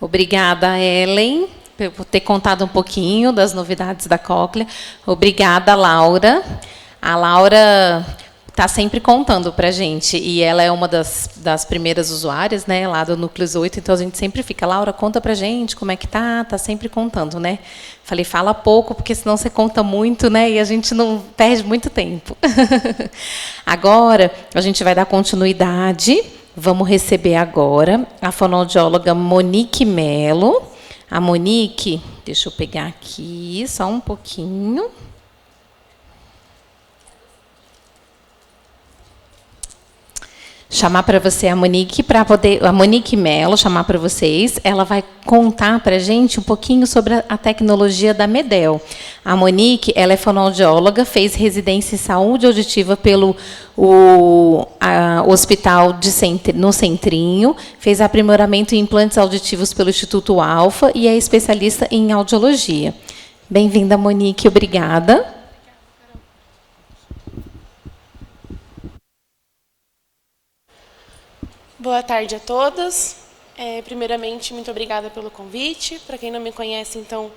Obrigada, Ellen, por ter contado um pouquinho das novidades da cóclea. Obrigada, Laura. A Laura está sempre contando para a gente, e ela é uma das primeiras usuárias, né, lá do Núcleos 8, então a gente sempre fica, Laura, conta para a gente como é que está sempre contando, né? Falei, fala pouco, porque senão você conta muito, né, e a gente não perde muito tempo. Agora, a gente vai dar continuidade, vamos receber agora a fonoaudióloga Monique Mello. A Monique, deixa eu pegar aqui só um pouquinho. Chamar para você a Monique, a Monique Mello, chamar para vocês. Ela vai contar para a gente um pouquinho sobre a tecnologia da Medel. A Monique, ela é fonoaudióloga, fez residência em saúde auditiva pelo hospital no Centrinho, fez aprimoramento em implantes auditivos pelo Instituto Alfa e é especialista em audiologia. Bem-vinda, Monique, obrigada. Boa tarde a todas. Primeiramente, muito obrigada pelo convite. Para quem não me conhece, então,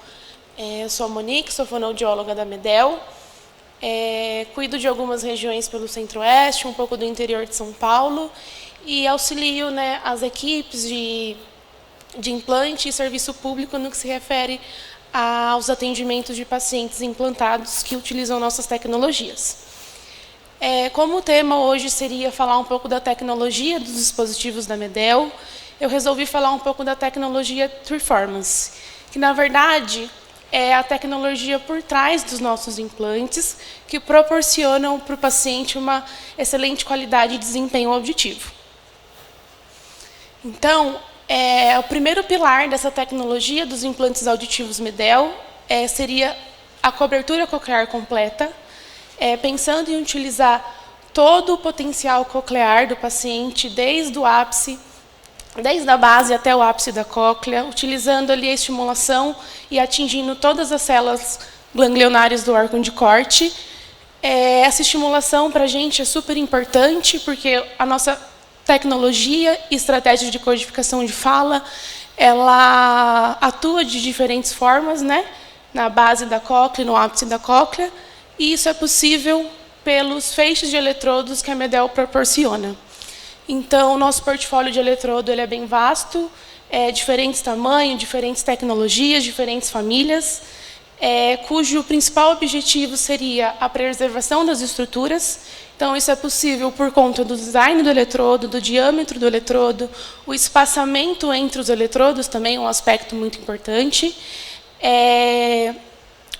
eu sou a Monique, sou fonoaudióloga da Medel. Cuido de algumas regiões pelo Centro-Oeste, um pouco do interior de São Paulo, e auxilio, né, as equipes de implante e serviço público no que se refere aos atendimentos de pacientes implantados que utilizam nossas tecnologias. Como o tema hoje seria falar um pouco da tecnologia dos dispositivos da Medel, eu resolvi falar um pouco da tecnologia Treformance, que, na verdade, é a tecnologia por trás dos nossos implantes, que proporcionam para o paciente uma excelente qualidade e desempenho auditivo. Então, o primeiro pilar dessa tecnologia dos implantes auditivos Medel seria a cobertura coclear completa, pensando em utilizar todo o potencial coclear do paciente, desde a base até o ápice da cóclea, utilizando ali a estimulação e atingindo todas as células ganglionares do órgão de corte. Essa estimulação para a gente é super importante, porque a nossa tecnologia e estratégia de codificação de fala, ela atua de diferentes formas, né? Na base da cóclea, no ápice da cóclea, e isso é possível pelos feixes de eletrodos que a Medel proporciona. Então, o nosso portfólio de eletrodo ele é bem vasto, diferentes tamanhos, diferentes tecnologias, diferentes famílias, cujo principal objetivo seria a preservação das estruturas. Então, isso é possível por conta do design do eletrodo, do diâmetro do eletrodo, o espaçamento entre os eletrodos também é um aspecto muito importante.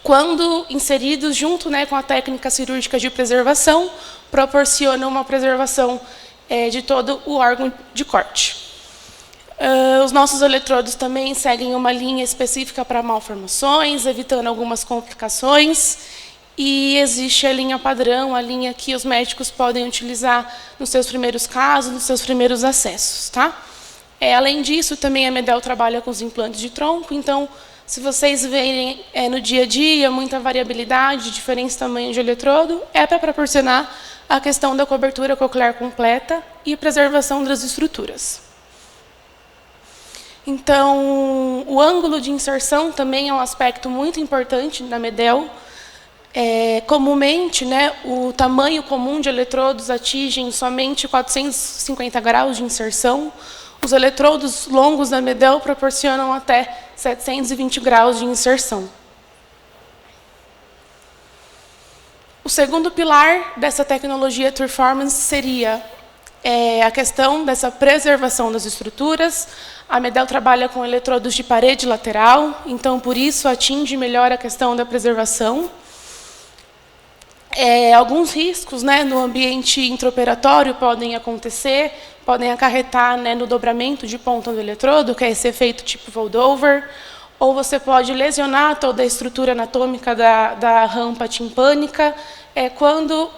Quando inseridos junto, né, com a técnica cirúrgica de preservação, proporcionam uma preservação de todo o órgão de corte. Os nossos eletrodos também seguem uma linha específica para malformações, evitando algumas complicações, e existe a linha padrão, a linha que os médicos podem utilizar nos seus primeiros casos, nos seus primeiros acessos. Tá? Além disso, também a Medel trabalha com os implantes de tronco, então, se vocês verem no dia a dia muita variabilidade, diferentes tamanhos de eletrodo, para proporcionar a questão da cobertura coclear completa e preservação das estruturas. Então, o ângulo de inserção também é um aspecto muito importante na Medel. Comumente, né, o tamanho comum de eletrodos atingem somente 450 graus de inserção. Os eletrodos longos da Medel proporcionam até 720 graus de inserção. O segundo pilar dessa tecnologia Treformance seria a questão dessa preservação das estruturas. A Medel trabalha com eletrodos de parede lateral, então, por isso, atinge melhor a questão da preservação. Alguns riscos, né, no ambiente intraoperatório podem acontecer, podem acarretar, né, no dobramento de ponta do eletrodo, que é esse efeito tipo Voldover, ou você pode lesionar toda a estrutura anatômica da rampa timpânica, quando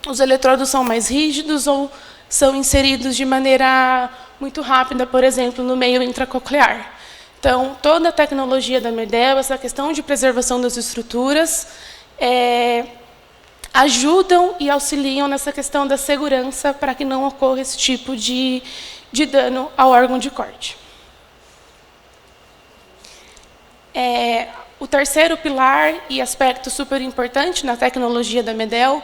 os eletrodos são mais rígidos ou são inseridos de maneira muito rápida, por exemplo, no meio intracoclear. Então, toda a tecnologia da Medel, essa questão de preservação das estruturas, ajudam e auxiliam nessa questão da segurança para que não ocorra esse tipo de dano ao órgão de corte. O terceiro pilar e aspecto super importante na tecnologia da MEDEL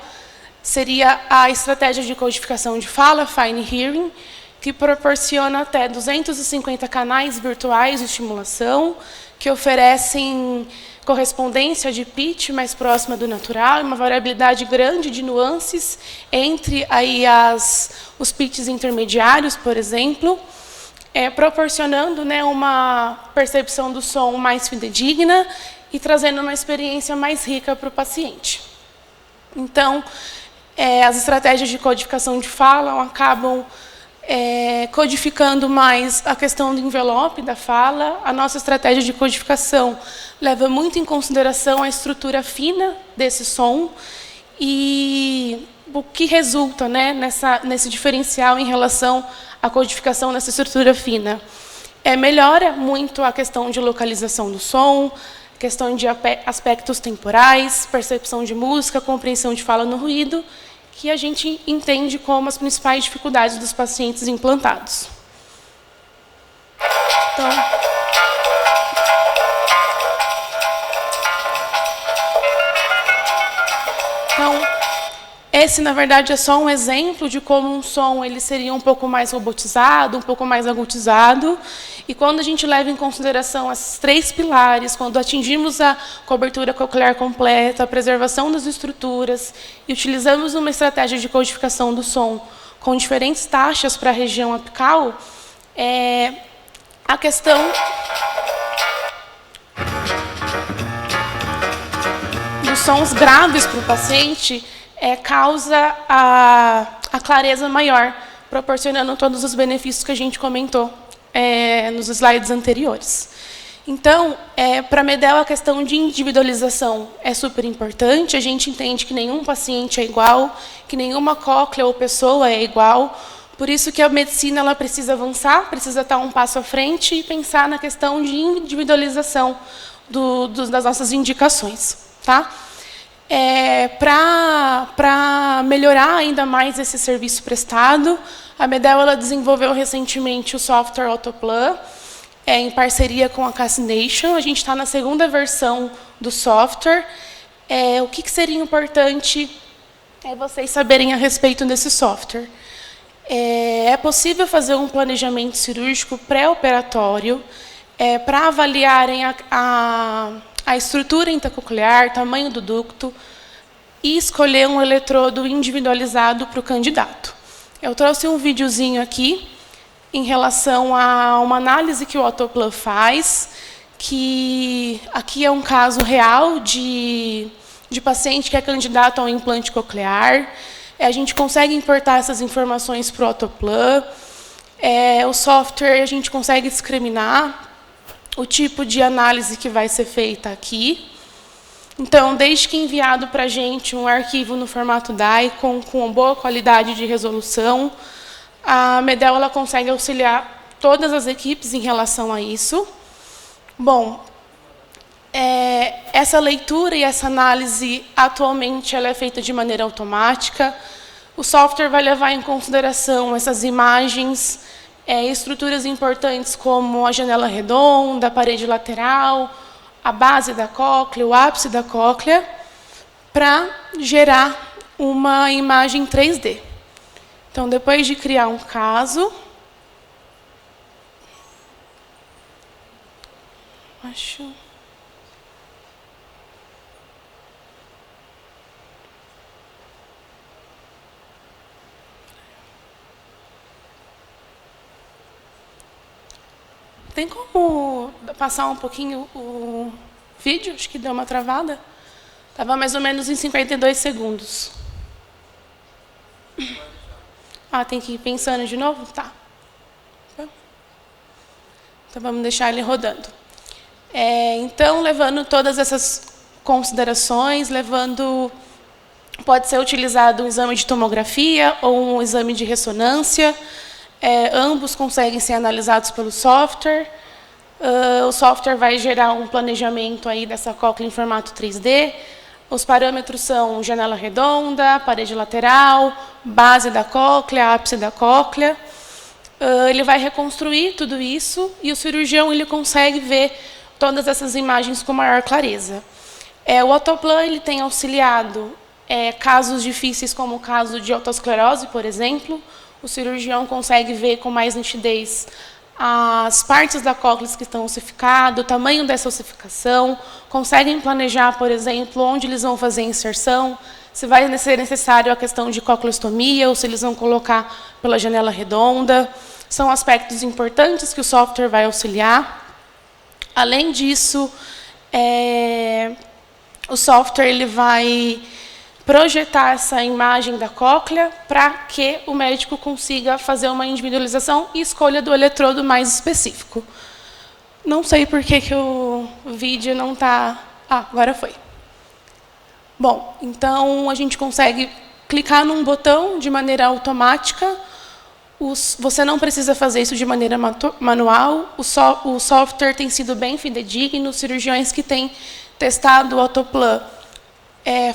seria a estratégia de codificação de fala, Fine Hearing, que proporciona até 250 canais virtuais de estimulação, que oferecem correspondência de pitch mais próxima do natural, uma variabilidade grande de nuances entre aí os pitches intermediários, por exemplo, proporcionando, né, uma percepção do som mais fidedigna e trazendo uma experiência mais rica para o paciente. Então, as estratégias de codificação de fala acabam codificando mais a questão do envelope da fala. A nossa estratégia de codificação leva muito em consideração a estrutura fina desse som e o que resulta, né, nesse diferencial em relação à codificação nessa estrutura fina. Melhora muito a questão de localização do som, questão de aspectos temporais, percepção de música, compreensão de fala no ruído, que a gente entende como as principais dificuldades dos pacientes implantados. Então, esse, na verdade, é só um exemplo de como um som ele seria um pouco mais robotizado, um pouco mais agudizado. E quando a gente leva em consideração esses três pilares, quando atingimos a cobertura coclear completa, a preservação das estruturas, e utilizamos uma estratégia de codificação do som com diferentes taxas para a região apical, a questão dos sons graves para o paciente causa a clareza maior, proporcionando todos os benefícios que a gente comentou nos slides anteriores. Então, para a MEDEL, a questão de individualização é super importante. A gente entende que nenhum paciente é igual, que nenhuma cóclea ou pessoa é igual. Por isso que a medicina ela precisa avançar, precisa estar um passo à frente e pensar na questão de individualização das nossas indicações. Tá? Para melhorar ainda mais esse serviço prestado, a MEDEL ela desenvolveu recentemente o software Autoplan, em parceria com a Cassination. A gente está na segunda versão do software. O que seria importante vocês saberem a respeito desse software? É possível fazer um planejamento cirúrgico pré-operatório para avaliarem a estrutura intracoclear, tamanho do ducto, e escolher um eletrodo individualizado para o candidato. Eu trouxe um videozinho aqui em relação a uma análise que o Autoplan faz, que aqui é um caso real de paciente que é candidato a um implante coclear. A gente consegue importar essas informações para o Autoplan. O software, a gente consegue discriminar o tipo de análise que vai ser feita aqui. Então, desde que enviado para a gente um arquivo no formato DAI, com boa qualidade de resolução, a MEDEL ela consegue auxiliar todas as equipes em relação a isso. Bom, essa leitura e essa análise, atualmente, ela é feita de maneira automática. O software vai levar em consideração essas imagens, estruturas importantes como a janela redonda, a parede lateral, a base da cóclea, o ápice da cóclea, para gerar uma imagem 3D. Então, depois de criar um caso, tem como passar um pouquinho o vídeo? Acho que deu uma travada. Estava mais ou menos em 52 segundos. Tem que ir pensando de novo? Tá. Então, vamos deixar ele rodando. Então, levando todas essas considerações, pode ser utilizado um exame de tomografia ou um exame de ressonância. Ambos conseguem ser analisados pelo software. O software vai gerar um planejamento aí dessa cóclea em formato 3D. Os parâmetros são janela redonda, parede lateral, base da cóclea, ápice da cóclea. Ele vai reconstruir tudo isso e o cirurgião ele consegue ver todas essas imagens com maior clareza. O Autoplan ele tem auxiliado casos difíceis, como o caso de otosclerose, por exemplo. O cirurgião consegue ver com mais nitidez as partes da cóclea que estão ossificadas, o tamanho dessa ossificação, conseguem planejar, por exemplo, onde eles vão fazer a inserção, se vai ser necessário a questão de cocleostomia ou se eles vão colocar pela janela redonda. São aspectos importantes que o software vai auxiliar. Além disso, o software ele vai projetar essa imagem da cóclea para que o médico consiga fazer uma individualização e escolha do eletrodo mais específico. Não sei por que o vídeo não está... agora foi. Bom, então a gente consegue clicar num botão de maneira automática. Você não precisa fazer isso de maneira manual. O software tem sido bem fidedigno. Os cirurgiões que têm testado o Autoplan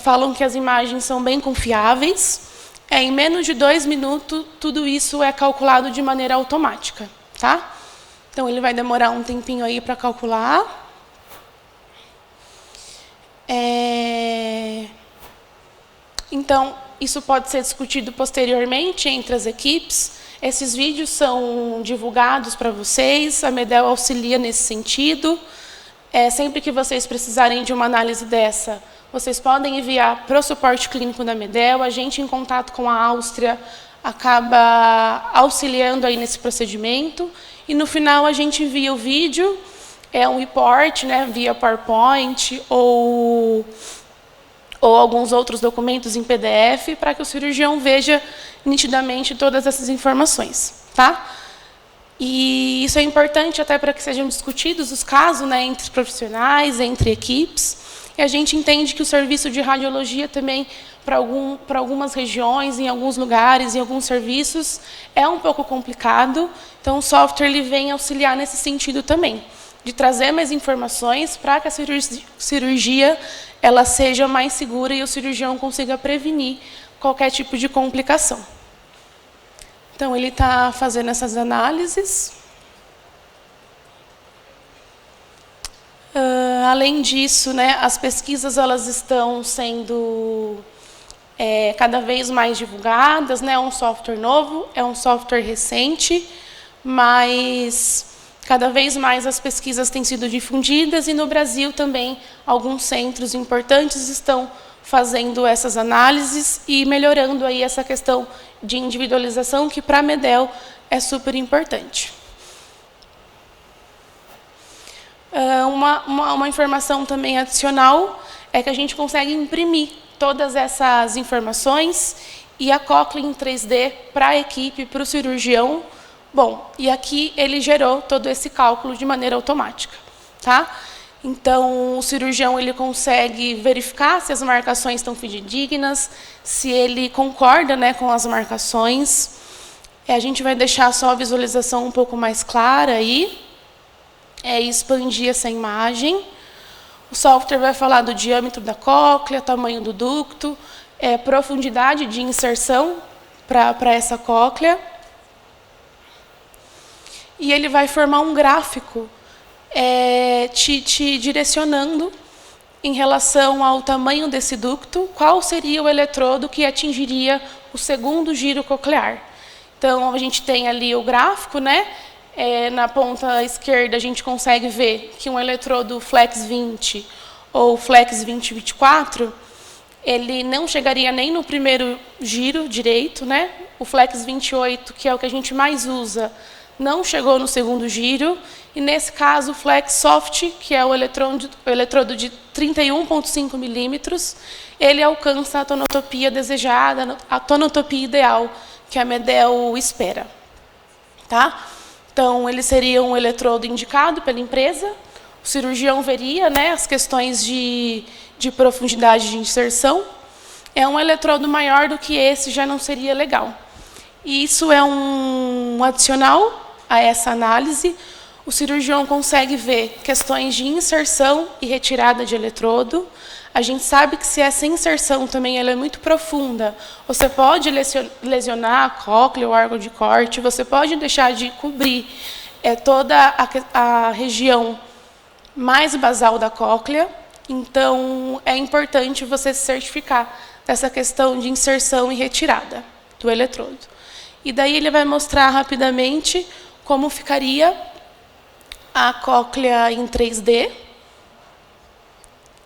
falam que as imagens são bem confiáveis. Em menos de 2 minutos, tudo isso é calculado de maneira automática. Tá? Então, ele vai demorar um tempinho aí para calcular. Então, isso pode ser discutido posteriormente entre as equipes. Esses vídeos são divulgados para vocês. A Medel auxilia nesse sentido. Sempre que vocês precisarem de uma análise dessa, vocês podem enviar para o suporte clínico da Medel. A gente, em contato com a Áustria, acaba auxiliando aí nesse procedimento. E, no final, a gente envia o vídeo, um report, né, via PowerPoint ou alguns outros documentos em PDF, para que o cirurgião veja nitidamente todas essas informações. Tá? E isso é importante até para que sejam discutidos os casos, né, entre profissionais, entre equipes. E a gente entende que o serviço de radiologia também, para algumas regiões, em alguns lugares, em alguns serviços, é um pouco complicado. Então, o software ele vem auxiliar nesse sentido também, de trazer mais informações para que a cirurgia ela seja mais segura e o cirurgião consiga prevenir qualquer tipo de complicação. Então, ele está fazendo essas análises. Além disso, né, as pesquisas elas estão sendo cada vez mais divulgadas. Né, é um software novo, é um software recente, mas cada vez mais as pesquisas têm sido difundidas e no Brasil também alguns centros importantes estão fazendo essas análises e melhorando aí essa questão de individualização, que para a Medel é super importante. Uma informação também adicional é que a gente consegue imprimir todas essas informações e a cóclea em 3D para a equipe, para o cirurgião. Bom, e aqui ele gerou todo esse cálculo de maneira automática. Tá? Então, o cirurgião ele consegue verificar se as marcações estão fidedignas, se ele concorda, né, com as marcações. A gente vai deixar só a visualização um pouco mais clara aí. Expandir essa imagem. O software vai falar do diâmetro da cóclea, tamanho do ducto, profundidade de inserção para essa cóclea. E ele vai formar um gráfico te direcionando em relação ao tamanho desse ducto, qual seria o eletrodo que atingiria o segundo giro coclear. Então, a gente tem ali o gráfico, né? Na ponta esquerda, a gente consegue ver que um eletrodo Flex 20 ou Flex 20-24, ele não chegaria nem no primeiro giro direito, né? O Flex 28, que é o que a gente mais usa, não chegou no segundo giro. E, nesse caso, o Flex Soft, que é o eletrodo de 31,5 milímetros, ele alcança a tonotopia desejada, a tonotopia ideal que a Medel espera. Tá? Então, ele seria um eletrodo indicado pela empresa. O cirurgião veria, né, as questões de profundidade de inserção. Um eletrodo maior do que esse já não seria legal. E isso é um adicional a essa análise. O cirurgião consegue ver questões de inserção e retirada de eletrodo. A gente sabe que se essa inserção também ela é muito profunda, você pode lesionar a cóclea, o órgão de corte, você pode deixar de cobrir toda a região mais basal da cóclea. Então, é importante você se certificar dessa questão de inserção e retirada do eletrodo. E daí ele vai mostrar rapidamente como ficaria a cóclea em 3D,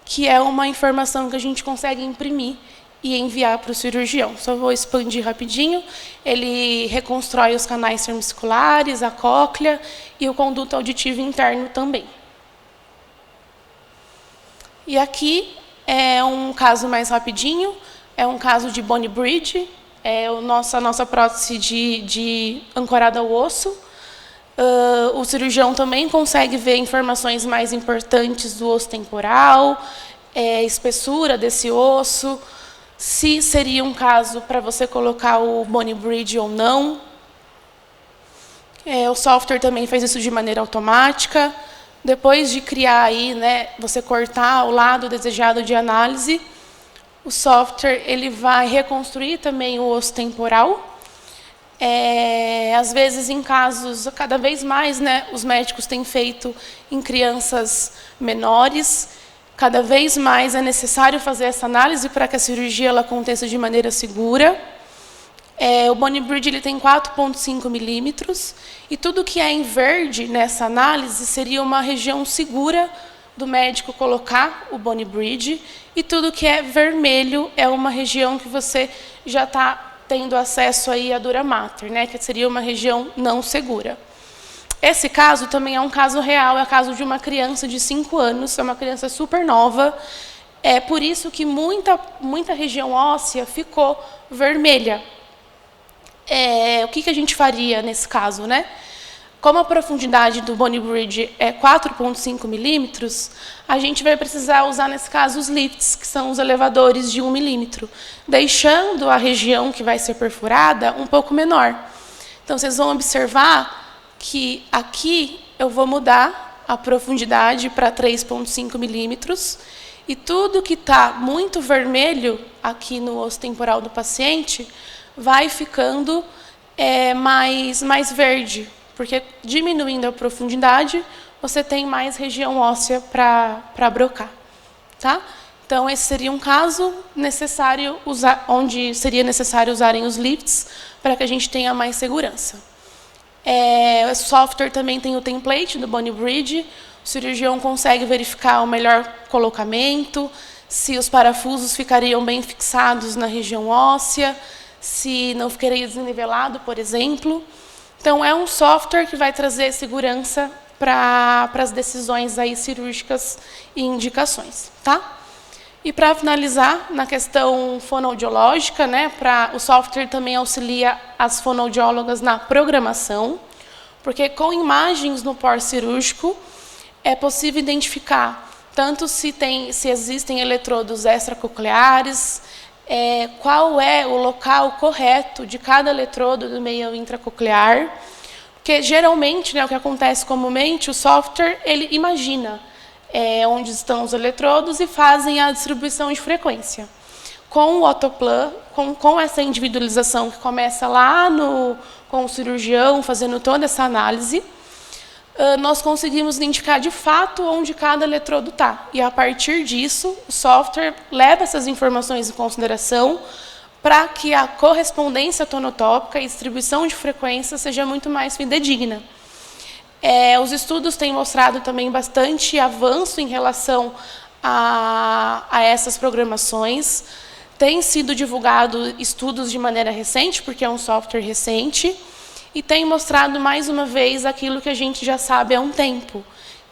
que é uma informação que a gente consegue imprimir e enviar para o cirurgião. Só vou expandir rapidinho. Ele reconstrói os canais cerviculares, a cóclea e o conduto auditivo interno também. E aqui é um caso mais rapidinho, é um caso de bone bridge, é a nossa prótese de ancorada ao osso. O cirurgião também consegue ver informações mais importantes do osso temporal, espessura desse osso, se seria um caso para você colocar o bone bridge ou não. O software também faz isso de maneira automática. Depois de criar aí, você cortar o lado desejado de análise, o software ele vai reconstruir também o osso temporal. Às vezes, em casos, cada vez mais, os médicos têm feito em crianças menores. Cada vez mais é necessário fazer essa análise para que a cirurgia ela aconteça de maneira segura. O bone bridge ele tem 4,5 milímetros e tudo que é em verde nessa análise seria uma região segura do médico colocar o bone bridge, e tudo que é vermelho é uma região que você já está tendo acesso aí à dura mater, que seria uma região não segura. Esse caso também é um caso real, é o caso de uma criança de 5 anos, é uma criança super nova, é por isso que muita região óssea ficou vermelha. O que a gente faria nesse caso, Como a profundidade do bone bridge é 4,5 milímetros, a gente vai precisar usar, nesse caso, os lifts, que são os elevadores de 1 milímetro, deixando a região que vai ser perfurada um pouco menor. Então, vocês vão observar que aqui eu vou mudar a profundidade para 3,5 milímetros, e tudo que está muito vermelho aqui no osso temporal do paciente vai ficando mais verde, porque diminuindo a profundidade, você tem mais região óssea para brocar. Tá? Então, esse seria um caso necessário onde seria necessário usarem os lifts para que a gente tenha mais segurança. O software também tem o template do bone bridge. O cirurgião consegue verificar o melhor colocamento, se os parafusos ficariam bem fixados na região óssea, se não ficaria desnivelado, por exemplo. Então, é um software que vai trazer segurança para as decisões aí cirúrgicas e indicações. Tá? E, para finalizar, na questão fonoaudiológica, o software também auxilia as fonoaudiólogas na programação, porque com imagens no pós-cirúrgico é possível identificar tanto se existem eletrodos extracocleares, qual é o local correto de cada eletrodo do meio intracoclear, porque geralmente, o que acontece comumente, o software ele imagina onde estão os eletrodos e fazem a distribuição de frequência. Com o Autoplan, com essa individualização que começa lá com o cirurgião fazendo toda essa análise, nós conseguimos identificar de fato onde cada eletrodo está. E, a partir disso, o software leva essas informações em consideração para que a correspondência tonotópica e distribuição de frequência seja muito mais fidedigna. Os estudos têm mostrado também bastante avanço em relação a essas programações. Tem sido divulgado estudos de maneira recente, porque é um software recente, e tem mostrado, mais uma vez, aquilo que a gente já sabe há um tempo,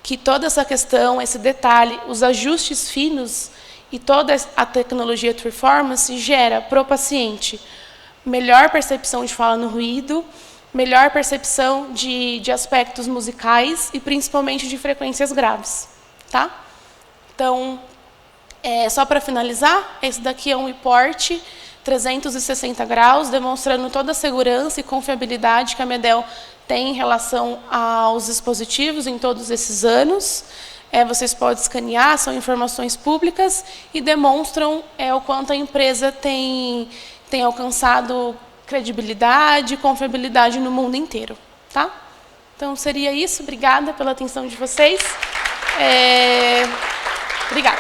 que toda essa questão, esse detalhe, os ajustes finos e toda a tecnologia Treformance gera para o paciente melhor percepção de fala no ruído, melhor percepção de aspectos musicais e, principalmente, de frequências graves. Tá? Então, só para finalizar, esse daqui é um report 360 graus, demonstrando toda a segurança e confiabilidade que a Medel tem em relação aos dispositivos em todos esses anos. Vocês podem escanear, são informações públicas e demonstram o quanto a empresa tem alcançado credibilidade e confiabilidade no mundo inteiro. Tá? Então, seria isso. Obrigada pela atenção de vocês. Obrigada.